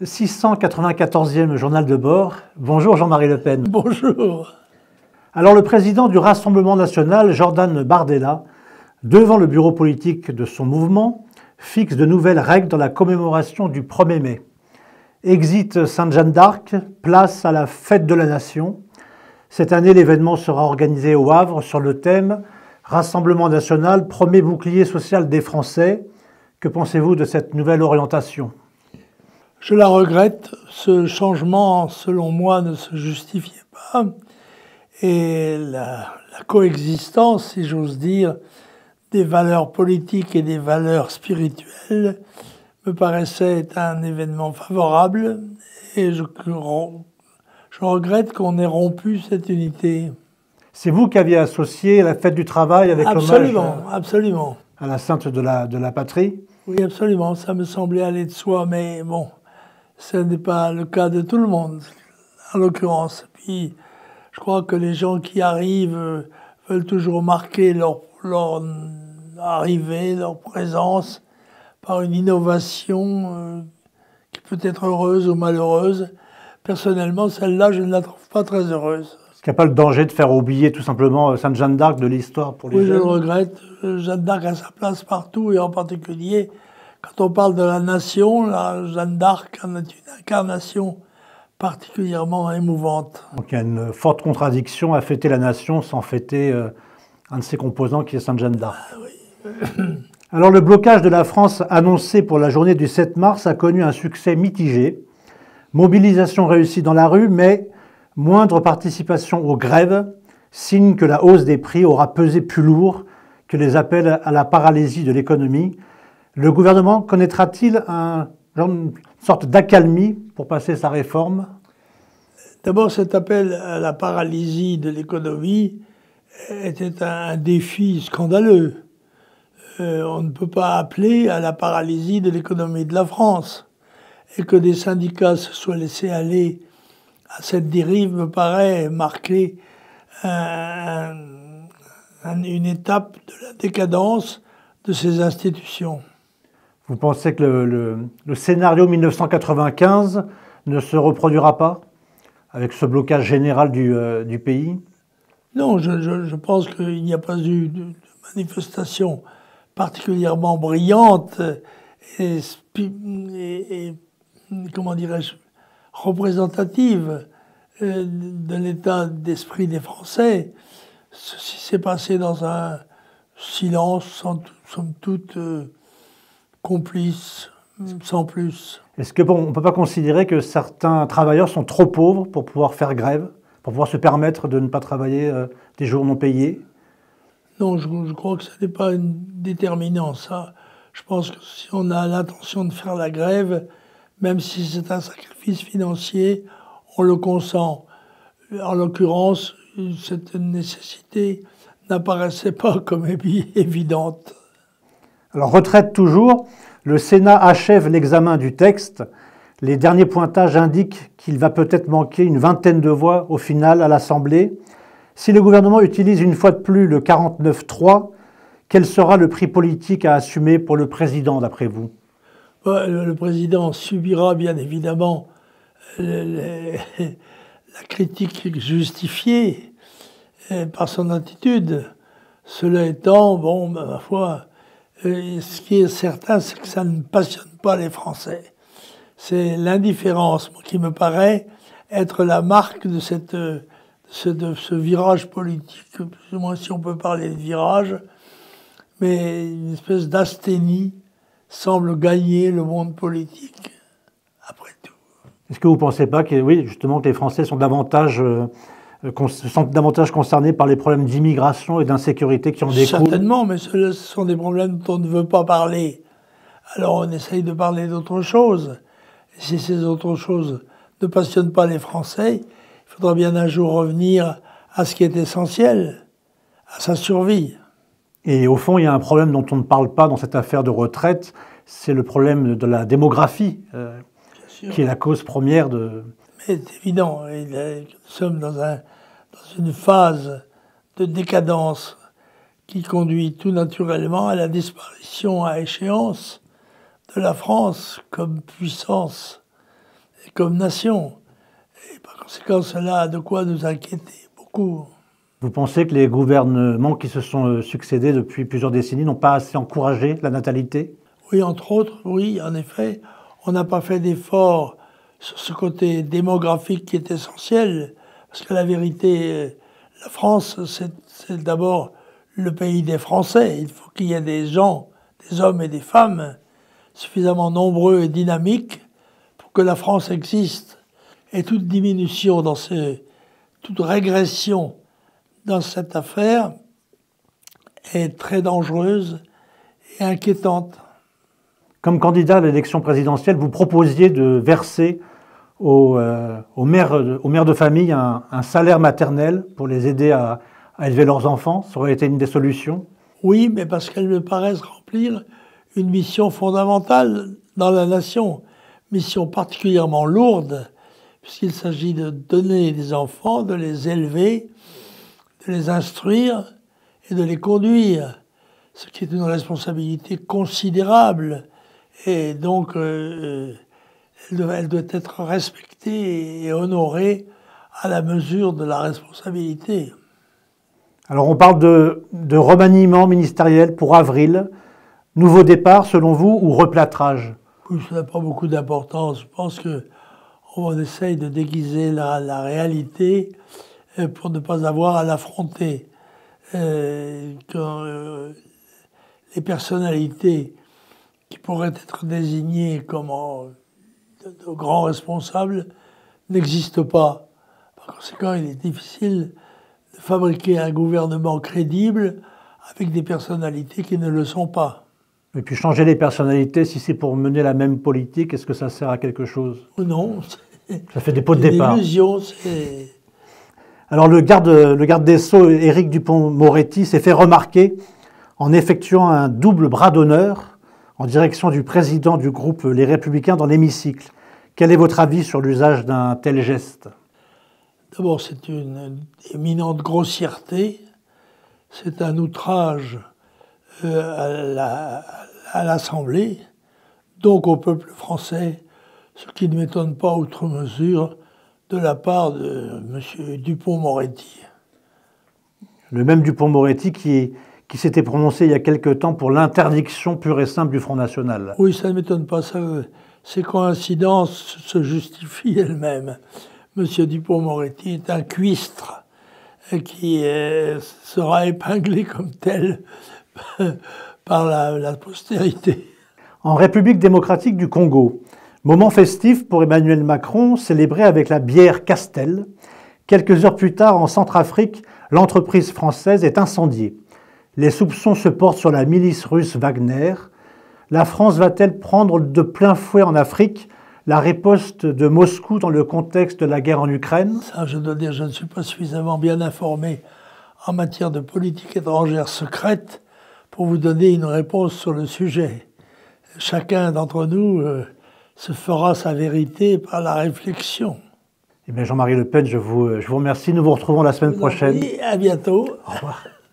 694e journal de bord. Bonjour Jean-Marie Le Pen. Bonjour. Alors le président du Rassemblement national, Jordan Bardella, devant le bureau politique de son mouvement, fixe de nouvelles règles dans la commémoration du 1er mai. Exit Sainte-Jeanne d'Arc, place à la fête de la Nation. Cette année, l'événement sera organisé au Havre sur le thème « Rassemblement national, premier bouclier social des Français ». Que pensez-vous de cette nouvelle orientation ? Je la regrette. Ce changement, selon moi, ne se justifiait pas. Et la coexistence, si j'ose dire, des valeurs politiques et des valeurs spirituelles me paraissait un événement favorable. Et je regrette qu'on ait rompu cette unité. C'est vous qui aviez associé la fête du travail avec l'hommage Absolument. à la sainte de la patrie ? Oui, absolument. Ça me semblait aller de soi, mais bon, ce n'est pas le cas de tout le monde, en l'occurrence. Puis, je crois que les gens qui arrivent veulent toujours marquer leur arrivée, leur présence, par une innovation qui peut être heureuse ou malheureuse. Personnellement, celle-là, je ne la trouve pas très heureuse. Est-ce qu'il n'y a pas le danger de faire oublier tout simplement Sainte-Jeanne d'Arc de l'histoire pour les jeunes ? Oui, je le regrette. Jeanne d'Arc a sa place partout, et en particulier, quand on parle de la nation, la Jeanne d'Arc en est une incarnation particulièrement émouvante. Donc il y a une forte contradiction à fêter la nation sans fêter un de ses composants qui est Sainte-Jeanne d'Arc. Ah, oui. Alors le blocage de la France annoncé pour la journée du 7 mars a connu un succès mitigé. Mobilisation réussie dans la rue, mais moindre participation aux grèves, signe que la hausse des prix aura pesé plus lourd que les appels à la paralysie de l'économie. Le gouvernement connaîtra-t-il une sorte d'accalmie pour passer sa réforme ? D'abord, cet appel à la paralysie de l'économie était un défi scandaleux. On ne peut pas appeler à la paralysie de l'économie de la France. Et que des syndicats se soient laissés aller à cette dérive me paraît marquer une étape de la décadence de ces institutions. Vous pensez que le scénario 1995 ne se reproduira pas avec ce blocage général du pays ? Non, je pense qu'il n'y a pas eu de manifestation particulièrement brillante et comment dirais-je, représentative de l'état d'esprit des Français. Ceci s'est passé dans un silence, somme toute, complice, sans plus. Est-ce qu'on ne peut pas considérer que certains travailleurs sont trop pauvres pour pouvoir faire grève, pour pouvoir se permettre de ne pas travailler des jours non payés ? Non, je crois que ce n'est pas une déterminant, ça. Je pense que si on a l'intention de faire la grève, même si c'est un sacrifice financier, on le consent. En l'occurrence, cette nécessité n'apparaissait pas comme évidente. Alors, retraite toujours, le Sénat achève l'examen du texte. Les derniers pointages indiquent qu'il va peut-être manquer une vingtaine de voix au final à l'Assemblée. Si le gouvernement utilise une fois de plus le 49-3, quel sera le prix politique à assumer pour le président, d'après vous ? Le président subira bien évidemment la critique justifiée par son attitude. Cela étant, bon, ma foi, ce qui est certain, c'est que ça ne passionne pas les Français. C'est l'indifférence qui me paraît être la marque de ce virage politique, plus ou moins si on peut parler de virage, mais une espèce d'asthénie semble gagner le monde politique, après tout. Est-ce que vous ne pensez pas que, oui, justement, que les Français sont davantage concernés par les problèmes d'immigration et d'insécurité qui en découlent ? Certainement, mais ce sont des problèmes dont on ne veut pas parler. Alors on essaye de parler d'autre chose. Et si ces autres choses ne passionnent pas les Français, il faudra bien un jour revenir à ce qui est essentiel, à sa survie. Et au fond, il y a un problème dont on ne parle pas dans cette affaire de retraite, c'est le problème de la démographie, qui est la cause première de... Mais c'est évident, nous sommes dans une phase de décadence qui conduit tout naturellement à la disparition à échéance de la France comme puissance comme nation. Et par conséquent, cela a de quoi nous inquiéter beaucoup. Vous pensez que les gouvernements qui se sont succédés depuis plusieurs décennies n'ont pas assez encouragé la natalité? Oui, entre autres, oui, en effet. On n'a pas fait d'efforts sur ce côté démographique qui est essentiel. Parce que la vérité, la France, c'est d'abord le pays des Français. Il faut qu'il y ait des gens, des hommes et des femmes suffisamment nombreux et dynamiques pour que la France existe. Et toute diminution toute régression dans cette affaire est très dangereuse et inquiétante. Comme candidat à l'élection présidentielle, vous proposiez de verser aux mères de famille un salaire maternel pour les aider à élever leurs enfants. Ça aurait été une des solutions? Oui, mais parce qu'elles me paraissent remplir une mission fondamentale dans la nation, mission particulièrement lourde, puisqu'il s'agit de donner des enfants, de les élever, de les instruire et de les conduire, ce qui est une responsabilité considérable. Et donc, elle doit être respectée et honorée à la mesure de la responsabilité. Alors on parle de remaniement ministériel pour avril. Nouveau départ selon vous ou replâtrage? Oui, ça n'a pas beaucoup d'importance. Je pense qu'on essaye de déguiser la réalité pour ne pas avoir à l'affronter. Quand les personnalités qui pourraient être désignés comme de grands responsables n'existent pas. Par conséquent, il est difficile de fabriquer un gouvernement crédible avec des personnalités qui ne le sont pas. Et puis changer les personnalités, si c'est pour mener la même politique, est-ce que ça sert à quelque chose? Non. Ça fait des pots de départ. C'est une illusion, c'est... Alors le garde des Sceaux, Éric Dupond-Moretti, s'est fait remarquer en effectuant un double bras d'honneur en direction du président du groupe Les Républicains dans l'hémicycle. Quel est votre avis sur l'usage d'un tel geste? D'abord, c'est une éminente grossièreté, c'est un outrage à l'Assemblée, donc au peuple français, ce qui ne m'étonne pas outre mesure de la part de M. Dupond-Moretti. Le même Dupond-Moretti qui s'était prononcé il y a quelque temps pour l'interdiction pure et simple du Front National. Oui, ça ne m'étonne pas. Ces coïncidences se justifient elles-mêmes. M. Dupond-Moretti est un cuistre qui sera épinglé comme tel par la postérité. En République démocratique du Congo, moment festif pour Emmanuel Macron, célébré avec la bière Castel. Quelques heures plus tard, en Centrafrique, l'entreprise française est incendiée. Les soupçons se portent sur la milice russe Wagner. La France va-t-elle prendre de plein fouet en Afrique la riposte de Moscou dans le contexte de la guerre en Ukraine? Ça, je dois dire, je ne suis pas suffisamment bien informé en matière de politique étrangère secrète pour vous donner une réponse sur le sujet. Chacun d'entre nous se fera sa vérité par la réflexion. Eh bien, Jean-Marie Le Pen, je vous remercie. Nous vous retrouvons la semaine prochaine. À bientôt. Au revoir.